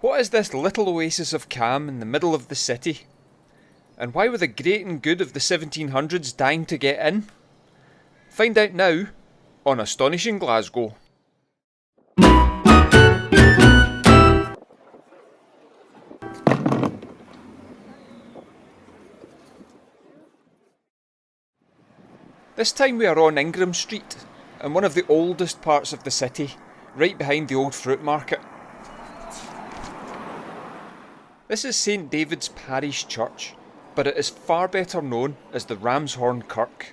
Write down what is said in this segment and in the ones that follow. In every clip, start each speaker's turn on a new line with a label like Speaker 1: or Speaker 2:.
Speaker 1: What is this little oasis of calm in the middle of the city? And why were the great and good of the 1700s dying to get in? Find out now on Astonishing Glasgow. This time we are on Ingram Street, in one of the oldest parts of the city, right behind the old fruit market. This is St David's Parish Church, but it is far better known as the Ramshorn Kirk,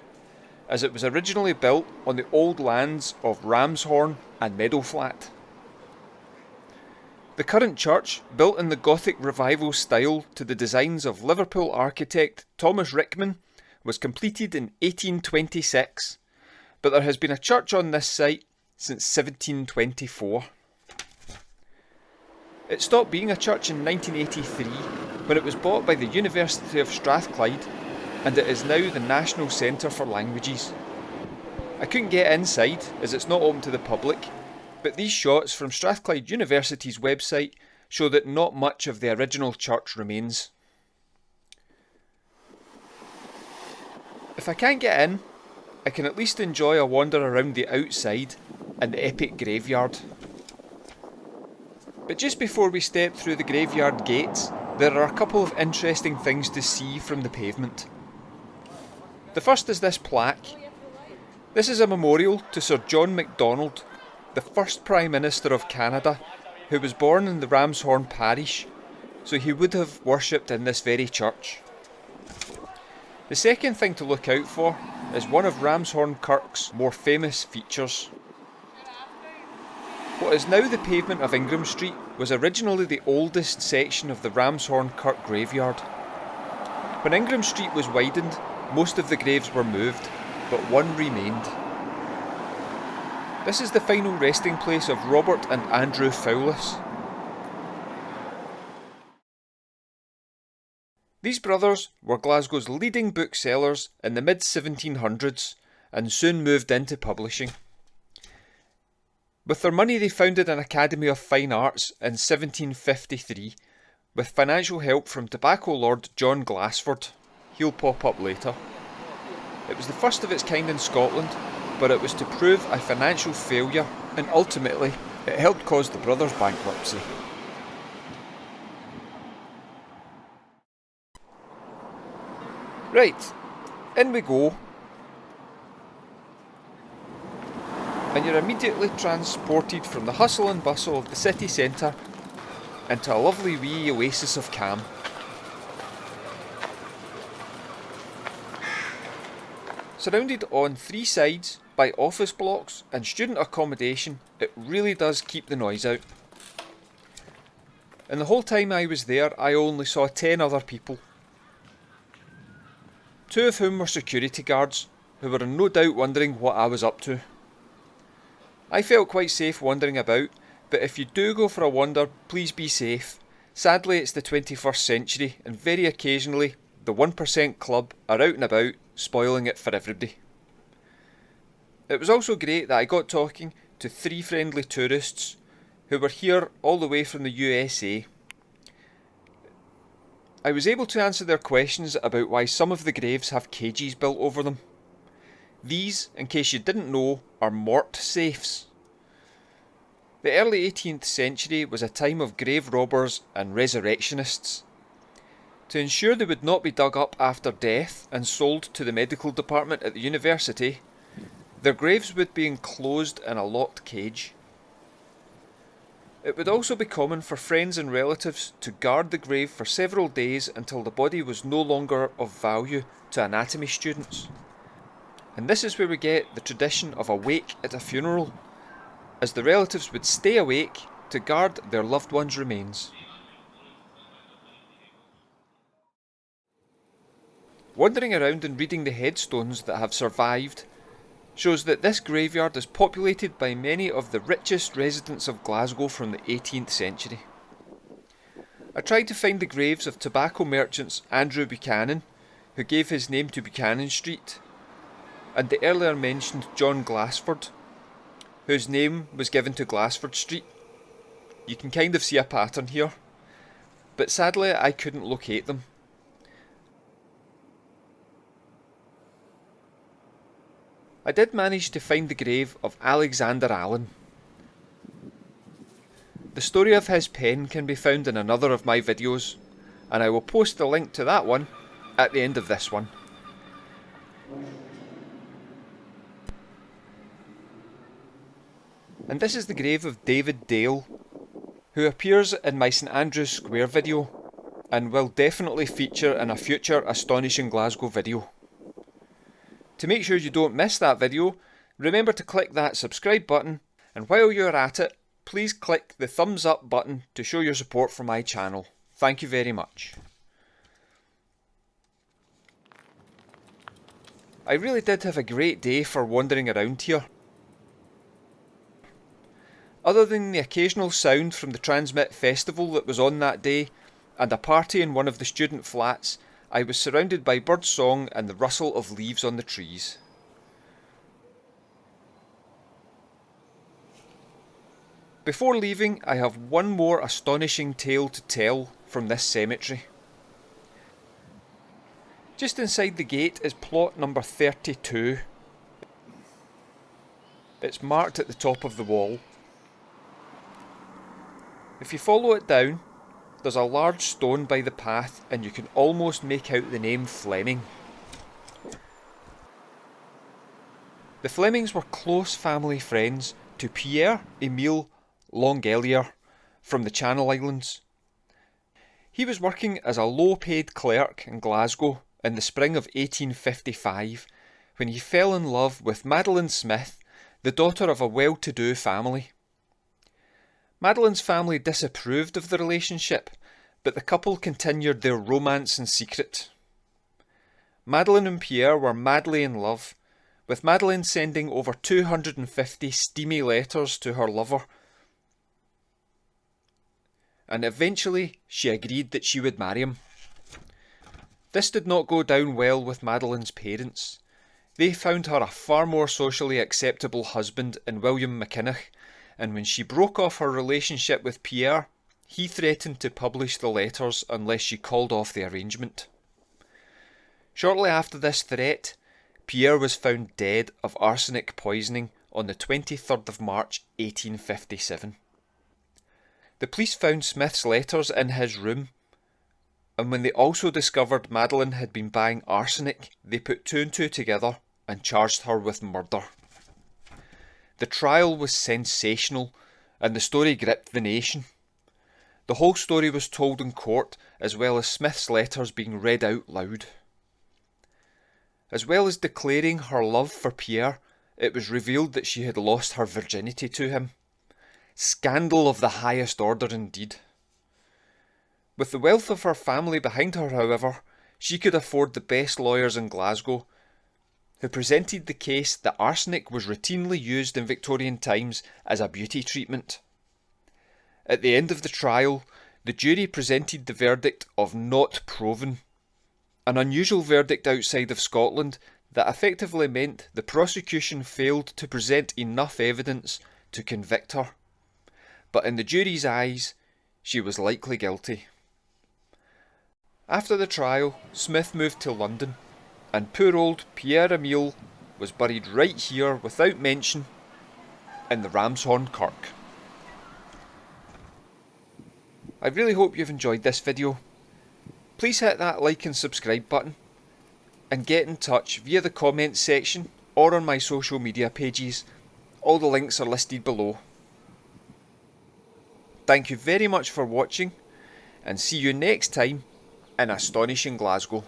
Speaker 1: as it was originally built on the old lands of Ramshorn and Meadowflat. The current church, built in the Gothic Revival style to the designs of Liverpool architect Thomas Rickman, was completed in 1826, but there has been a church on this site since 1724. It stopped being a church in 1983 when it was bought by the University of Strathclyde, and it is now the National Centre for Languages. I couldn't get inside as it's not open to the public, but these shots from Strathclyde University's website show that not much of the original church remains. If I can't get in, I can at least enjoy a wander around the outside and the epic graveyard. But just before we step through the graveyard gates, there are a couple of interesting things to see from the pavement. The first is this plaque. This is a memorial to Sir John Macdonald, the first Prime Minister of Canada, who was born in the Ramshorn parish, so he would have worshipped in this very church. The second thing to look out for is one of Ramshorn Kirk's more famous features. What is now the pavement of Ingram Street was originally the oldest section of the Ramshorn Kirk graveyard. When Ingram Street was widened, most of the graves were moved, but one remained. This is the final resting place of Robert and Andrew Fowlis. These brothers were Glasgow's leading booksellers in the mid-1700s and soon moved into publishing. With their money they founded an Academy of Fine Arts in 1753 with financial help from tobacco lord John Glassford. He'll pop up later. It was the first of its kind in Scotland, but it was to prove a financial failure, and ultimately it helped cause the brothers' bankruptcy. Right, in we go. And you're immediately transported from the hustle and bustle of the city centre into a lovely wee oasis of calm. Surrounded on three sides by office blocks and student accommodation, it really does keep the noise out. And the whole time I was there, I only saw 10 other people. 2 of whom were security guards, who were no doubt wondering what I was up to. I felt quite safe wandering about, but if you do go for a wander, please be safe. Sadly, it's the 21st century, and very occasionally, the 1% club are out and about, spoiling it for everybody. It was also great that I got talking to 3 friendly tourists who were here all the way from the USA. I was able to answer their questions about why some of the graves have cages built over them. These, in case you didn't know, are mort safes. The early 18th century was a time of grave robbers and resurrectionists. To ensure they would not be dug up after death and sold to the medical department at the university, their graves would be enclosed in a locked cage. It would also be common for friends and relatives to guard the grave for several days until the body was no longer of value to anatomy students. And this is where we get the tradition of a wake at a funeral, as the relatives would stay awake to guard their loved one's remains. Wandering around and reading the headstones that have survived shows that this graveyard is populated by many of the richest residents of Glasgow from the 18th century. I tried to find the graves of tobacco merchants Andrew Buchanan, who gave his name to Buchanan Street, and the earlier mentioned John Glassford, whose name was given to Glassford Street. you can kind of see a pattern here, but sadly I couldn't locate them. I did manage to find the grave of Alexander Allen. The story of his pen can be found in another of my videos, and I will post the link to that one at the end of this one. And this is the grave of David Dale, who appears in my St Andrew's Square video, and will definitely feature in a future Astonishing Glasgow video. To make sure you don't miss that video, remember to click that subscribe button, and while you're at it, please click the thumbs up button to show your support for my channel. Thank you very much. I really did have a great day for wandering around here. Other than the occasional sound from the Transmit Festival that was on that day, and a party in one of the student flats, I was surrounded by birdsong and the rustle of leaves on the trees. Before leaving, I have one more astonishing tale to tell from this cemetery. Just inside the gate is plot number 32. It's marked at the top of the wall. If you follow it down, there's a large stone by the path and you can almost make out the name Fleming. The Flemings were close family friends to Pierre, Emile, Longuelier from the Channel Islands. He was working as a low-paid clerk in Glasgow in the spring of 1855 when he fell in love with Madeline Smith, the daughter of a well-to-do family. Madeline's family disapproved of the relationship, but the couple continued their romance in secret. Madeline and Pierre were madly in love, with Madeline sending over 250 steamy letters to her lover, and eventually she agreed that she would marry him. This did not go down well with Madeline's parents. They found her a far more socially acceptable husband in William McKinnock, and when she broke off her relationship with Pierre, he threatened to publish the letters unless she called off the arrangement. Shortly after this threat, Pierre was found dead of arsenic poisoning on the 23rd of March 1857. The police found Smith's letters in his room, and when they also discovered Madeline had been buying arsenic, they put two and two together and charged her with murder. The trial was sensational, and the story gripped the nation. The whole story was told in court, as well as Smith's letters being read out loud. As well as declaring her love for Pierre, it was revealed that she had lost her virginity to him. Scandal of the highest order indeed. With the wealth of her family behind her, however, she could afford the best lawyers in Glasgow, who presented the case that arsenic was routinely used in Victorian times as a beauty treatment. At the end of the trial, the jury presented the verdict of not proven, an unusual verdict outside of Scotland that effectively meant the prosecution failed to present enough evidence to convict her. But in the jury's eyes, she was likely guilty. After the trial, Smith moved to London, and poor old Pierre Emile was buried right here without mention in the Ramshorn Kirk. I really hope you've enjoyed this video. Please hit that like and subscribe button, and get in touch via the comments section or on my social media pages. All the links are listed below. Thank you very much for watching, and see you next time in Astonishing Glasgow.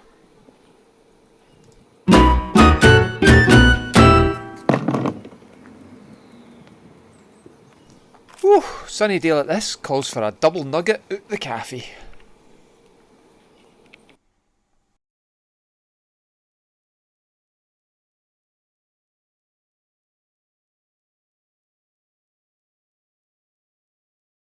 Speaker 1: Whew, sunny day like this calls for a double nugget out the cafe.